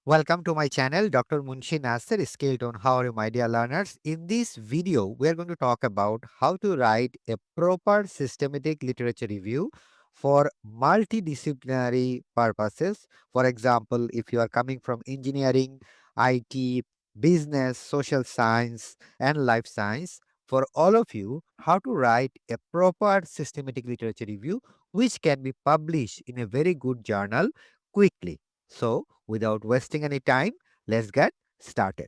Welcome to my channel, Dr. Munshi Nasser, Scaled on How Are You, My Dear Learners. In this video, we are going to talk about how to write a proper systematic literature review for multidisciplinary purposes. For example, if you are coming from engineering, IT, business, social science, and life science, for all of you, how to write a proper systematic literature review which can be published in a very good journal quickly. So, without wasting any time, let's get started.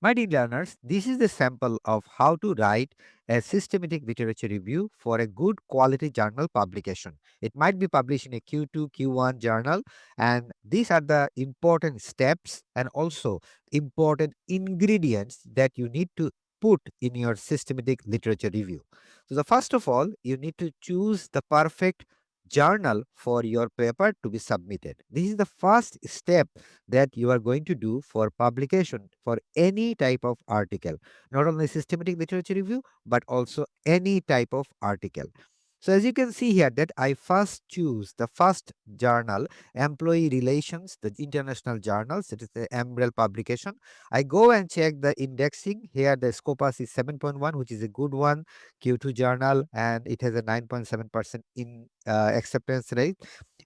My dear learners, this is the sample of how to write a systematic literature review for a good quality journal publication. It might be published in a Q2, Q1 journal, and these are the important steps and also important ingredients that you need to put in your systematic literature review. So, the first of all, you need to choose the perfect journal for your paper to be submitted. This is the first step that you are going to do for publication for any type of article, not only systematic literature review, but also any type of article. So as you can see here that I first choose the first journal, Employee Relations, the international journals, it is the Umbrella publication. I go and check the indexing. Here the Scopus is 7.1, which is a good one, Q2 journal, and it has a 9.7% in acceptance rate.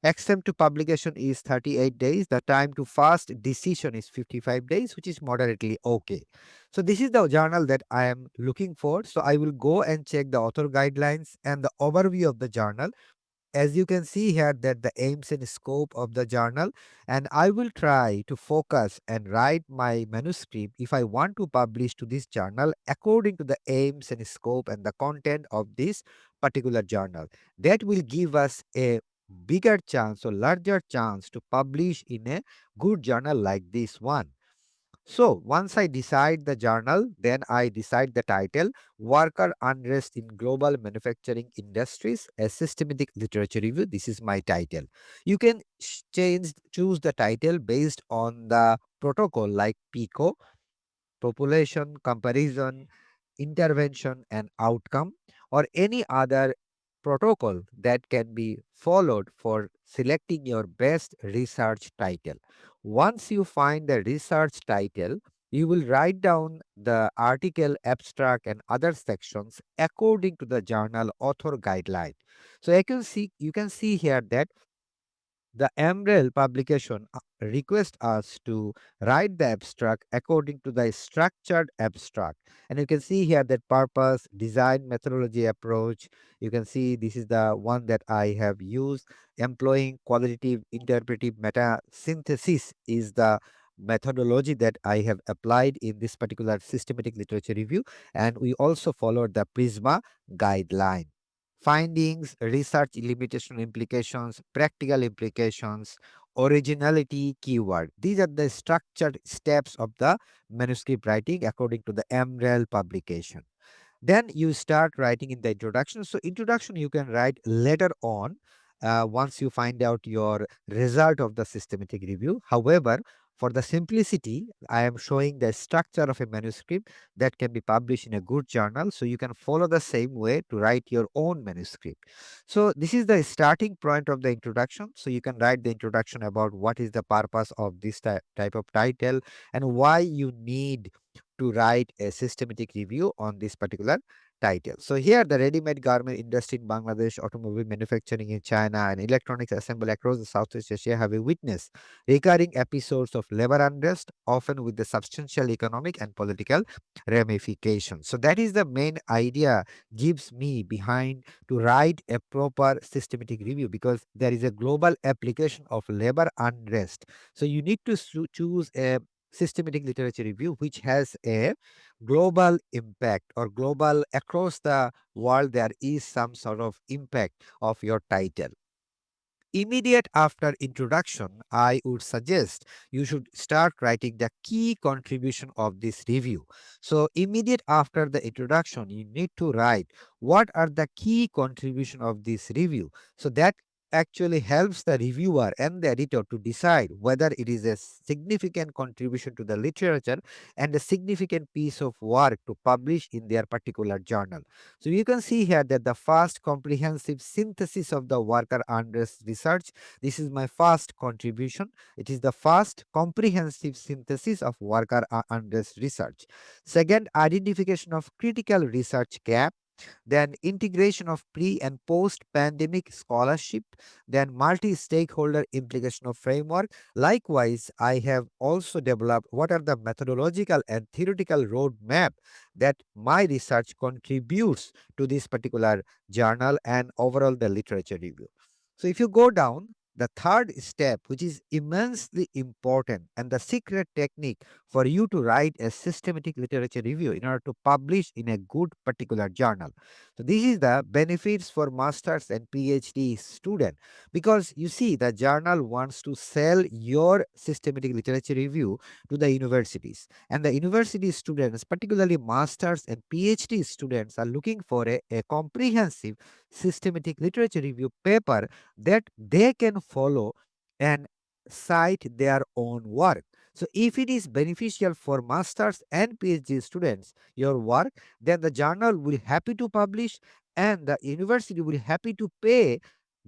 Accept to publication is 38 days. The time to first decision is 55 days, which is moderately okay. So this is the journal that I am looking for. So I will go and check the author guidelines and the overview of the journal. As you can see here that the aims and scope of the journal, and I will try to focus and write my manuscript if I want to publish to this journal according to the aims and scope and the content of this particular journal. That will give us a bigger chance or larger chance to publish in a good journal like this one. So once I decide the journal, then I decide the title, Worker Unrest in Global Manufacturing Industries, a Systematic Literature Review. This is my title. You can choose the title based on the protocol like PICo, population, comparison, intervention, and outcome, or any other protocol that can be followed for selecting your best research title. Once you find the research title, you will write down the article, abstract, and other sections according to the journal author guideline. So you can see here that the MREL publication requests us to write the abstract according to the structured abstract. And you can see here that purpose, design, methodology, approach. You can see this is the one that I have used. Employing qualitative, interpretive, meta synthesis is the methodology that I have applied in this particular systematic literature review. And we also followed the PRISMA guideline. Findings, research limitation implications, practical implications, originality, keyword. These are the structured steps of the manuscript writing according to the MREL publication. Then you start writing in the introduction. So introduction you can write later on once you find out your result of the systematic review. However, for the simplicity, I am showing the structure of a manuscript that can be published in a good journal. So you can follow the same way to write your own manuscript. So this is the starting point of the introduction. So you can write the introduction about what is the purpose of this type of title and why you need to write a systematic review on this particular title. So here the ready-made garment industry in Bangladesh, automobile manufacturing in China, and electronics assembly across the Southeast Asia have witnessed recurring episodes of labor unrest, often with the substantial economic and political ramifications. So that is the main idea gives me behind to write a proper systematic review because there is a global application of labor unrest. So you need to choose a systematic literature review which has a global impact or global across the world there is some sort of impact of your title. Immediate after introduction, I would suggest you should start writing the key contribution of this review. So immediate after the introduction, you need to write what are the key contribution of this review. So that actually helps the reviewer and the editor to decide whether it is a significant contribution to the literature and a significant piece of work to publish in their particular journal. So you can see here that the first comprehensive synthesis of the worker Andres research. This is my first contribution. It is the first comprehensive synthesis of worker Andres research. Second, identification of critical research gap, then integration of pre and post pandemic scholarship, then multi stakeholder implication of framework. Likewise, I have also developed what are the methodological and theoretical roadmap that my research contributes to this particular journal and overall the literature review. So if you go down, the third step, which is immensely important and the secret technique for you to write a systematic literature review in order to publish in a good particular journal. So this is the benefits for masters and PhD student, because you see the journal wants to sell your systematic literature review to the universities, and the university students, particularly masters and PhD students, are looking for a comprehensive systematic literature review paper that they can follow and cite their own work. So if it is beneficial for masters and PhD students, your work, then the journal will happy to publish and the university will happy to pay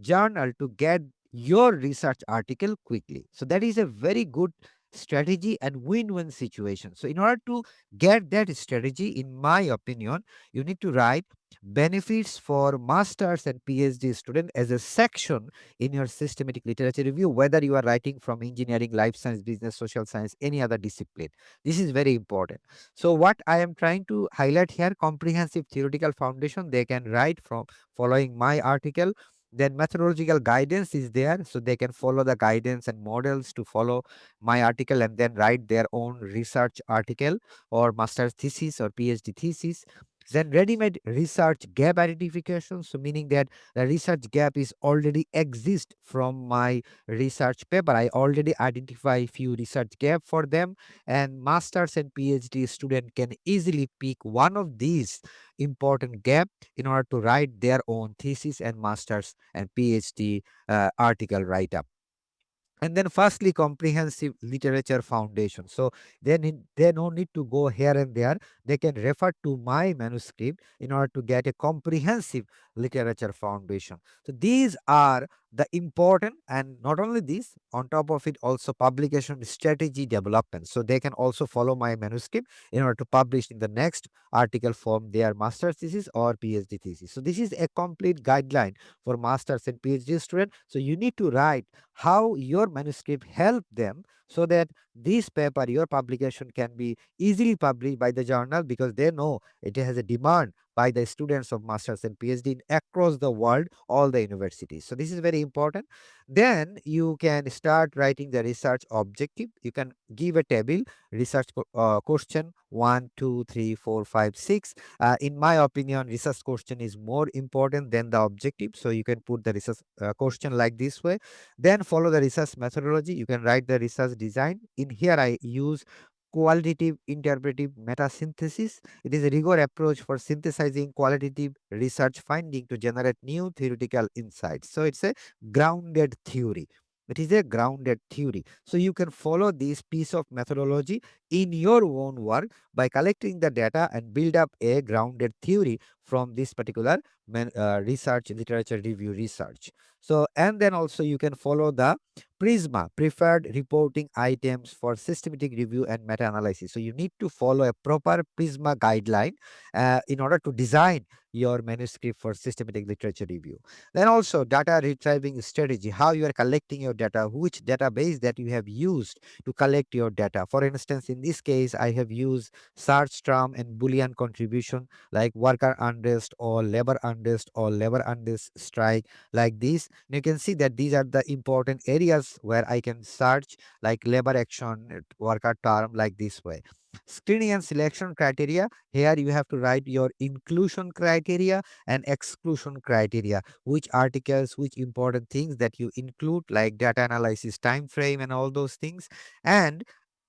journal to get your research article quickly. So that is a very good strategy and win-win situation. So in order to get that strategy, in my opinion, you need to write benefits for masters and PhD student as a section in your systematic literature review, whether you are writing from engineering, life science, business, social science, any other discipline. This is very important. So what I am trying to highlight here, comprehensive theoretical foundation they can write from following my article. Then methodological guidance is there, so they can follow the guidance and models to follow my article and then write their own research article or master's thesis or PhD thesis. Then ready-made research gap identification, so meaning that the research gap is already exist from my research paper. I already identify few research gap for them, and masters and PhD student can easily pick one of these important gap in order to write their own thesis and masters and PhD article write up. And then firstly, comprehensive literature foundation. So they no need to go here and there. They can refer to my manuscript in order to get a comprehensive literature foundation. So these are the important, and not only this, on top of it also publication strategy development. So they can also follow my manuscript in order to publish in the next article from their master's thesis or PhD thesis. So this is a complete guideline for masters and PhD student. So you need to write how your manuscript help them, so that this paper, your publication, can be easily published by the journal, because they know it has a demand by the students of masters and PhD across the world, all the universities. So this is very important. Then you can start writing the research objective. You can give a table, research question 1 2 3 4 5 6. In my opinion, research question is more important than the objective, so you can put the research question like this way. Then follow the research methodology. You can write the research design. In here, I use qualitative interpretive meta synthesis. It is a rigor approach for synthesizing qualitative research finding to generate new theoretical insights. So it's a grounded theory. It is a grounded theory. So you can follow this piece of methodology in your own work by collecting the data and build up a grounded theory from this particular research, literature review research. So, and then also you can follow the PRISMA, preferred reporting items for systematic review and meta analysis. So, you need to follow a proper PRISMA guideline in order to design your manuscript for systematic literature review. Then also data retrieving strategy, how you are collecting your data, which database that you have used to collect your data. For instance, in this case, I have used search term and Boolean contribution like worker unrest or labor unrest or labor unrest strike, like this. And you can see that these are the important areas where I can search, like labor action, worker term, like this way. Screening and selection criteria. Here you have to write your inclusion criteria and exclusion criteria. Which articles, which important things that you include, like data analysis, time frame, and all those things. And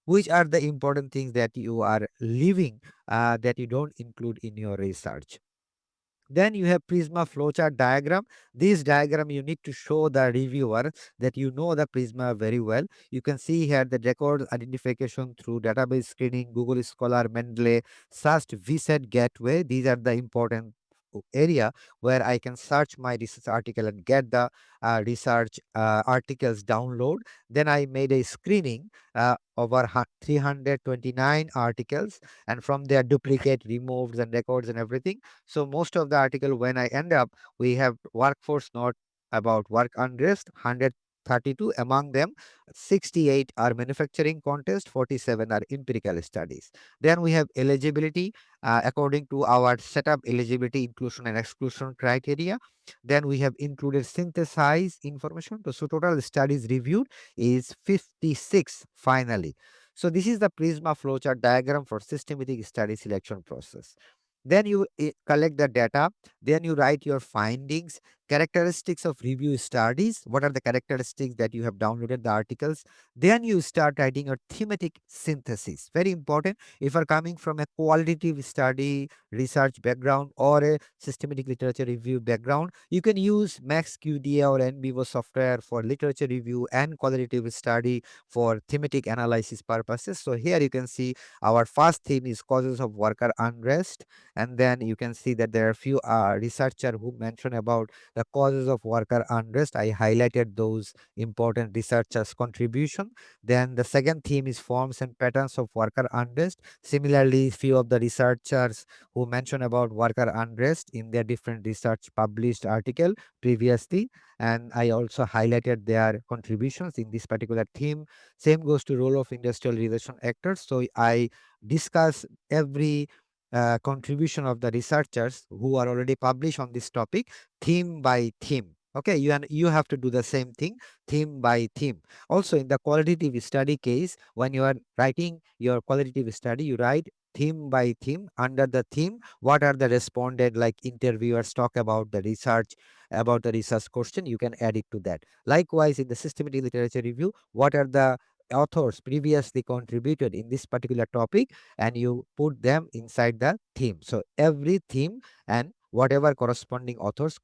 which are the important things that you are leaving, that you don't include in your research. Then you have Prisma flowchart diagram. This diagram you need to show the reviewer that you know the Prisma very well. You can see here the record identification through database screening, Google Scholar, Mendeley, search VSET gateway. These are the important area where I can search my research article and get the research articles download. Then I made a screening over 329 articles, and from there duplicate, removed, and records and everything. So most of the article when I end up, we have workforce not about work unrest, 132 among them, 68 are manufacturing contest, 47 are empirical studies. Then we have eligibility according to our setup eligibility inclusion and exclusion criteria. Then we have included synthesized information. So total studies reviewed is 56 finally. So this is the Prisma flowchart diagram for systematic study selection process. Then you collect the data, then you write your findings, characteristics of review studies. What are the characteristics that you have downloaded the articles? Then you start writing your thematic synthesis. Very important. If you are coming from a qualitative study research background or a systematic literature review background, you can use Max QDA or NBivo software for literature review and qualitative study for thematic analysis purposes. So here you can see our first theme is causes of worker unrest, and then you can see that there are a few researcher who mention about the causes of worker unrest. I highlighted those important researchers contribution. Then the second theme is forms and patterns of worker unrest. Similarly, few of the researchers who mention about worker unrest in their different research published article previously, and I also highlighted their contributions in this particular theme. Same goes to role of industrial relation actors. So I discuss every contribution of the researchers who are already published on this topic, theme by theme. Okay, you have to do the same thing, theme by theme. Also, in the qualitative study case, when you are writing your qualitative study, you write theme by theme. Under the theme, what are the responded, like interviewers talk about the research question, you can add it to that. Likewise, in the systematic literature review, what are the authors previously contributed in this particular topic, and you put them inside the theme. So every theme and whatever corresponding authors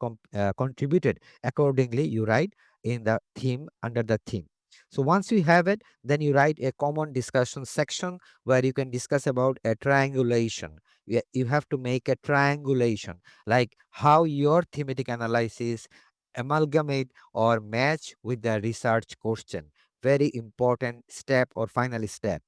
contributed accordingly, you write in the theme under the theme. So once you have it, then you write a common discussion section where you can discuss about a triangulation. You have to make a triangulation, like how your thematic analysis amalgamate or match with the research question. Very important step or final step.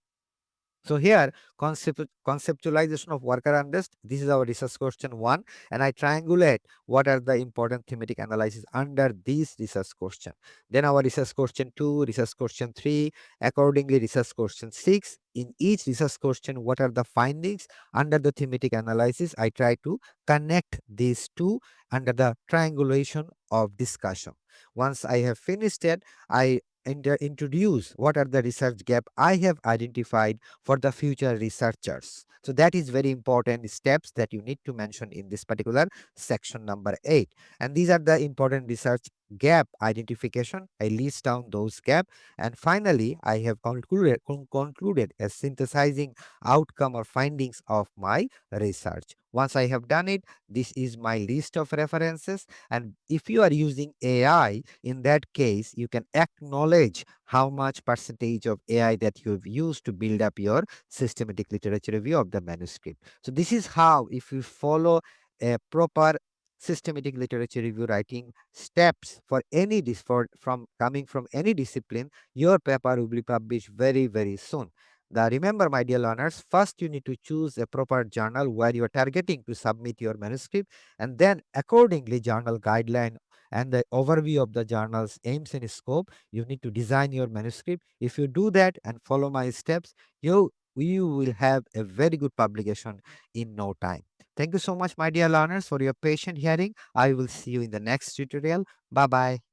So here, conceptualization of worker unrest. This is our research question one, and I triangulate what are the important thematic analysis under this research question. Then our research question two, research question three, accordingly research question six. In each research question, what are the findings under the thematic analysis? I try to connect these two under the triangulation of discussion. Once I have finished it, I introduce what are the research gap I have identified for the future researchers. So that is very important steps that you need to mention in this particular section number 8. And these are the important research gap identification. I list down those gap, and finally I have concluded as synthesizing outcome or findings of my research. Once I have done it, this is my list of references, and if you are using AI, in that case you can acknowledge how much percentage of AI that you've used to build up your systematic literature review of the manuscript. So this is how, if you follow a proper systematic literature review writing steps for any from coming from any discipline, your paper will be published very very soon. Remember, my dear learners, first you need to choose a proper journal where you are targeting to submit your manuscript, and then accordingly journal guideline and the overview of the journal's aims and scope, you need to design your manuscript. If you do that and follow my steps, you will have a very good publication in no time. Thank you so much, my dear learners, for your patient hearing. I will see you in the next tutorial. Bye bye.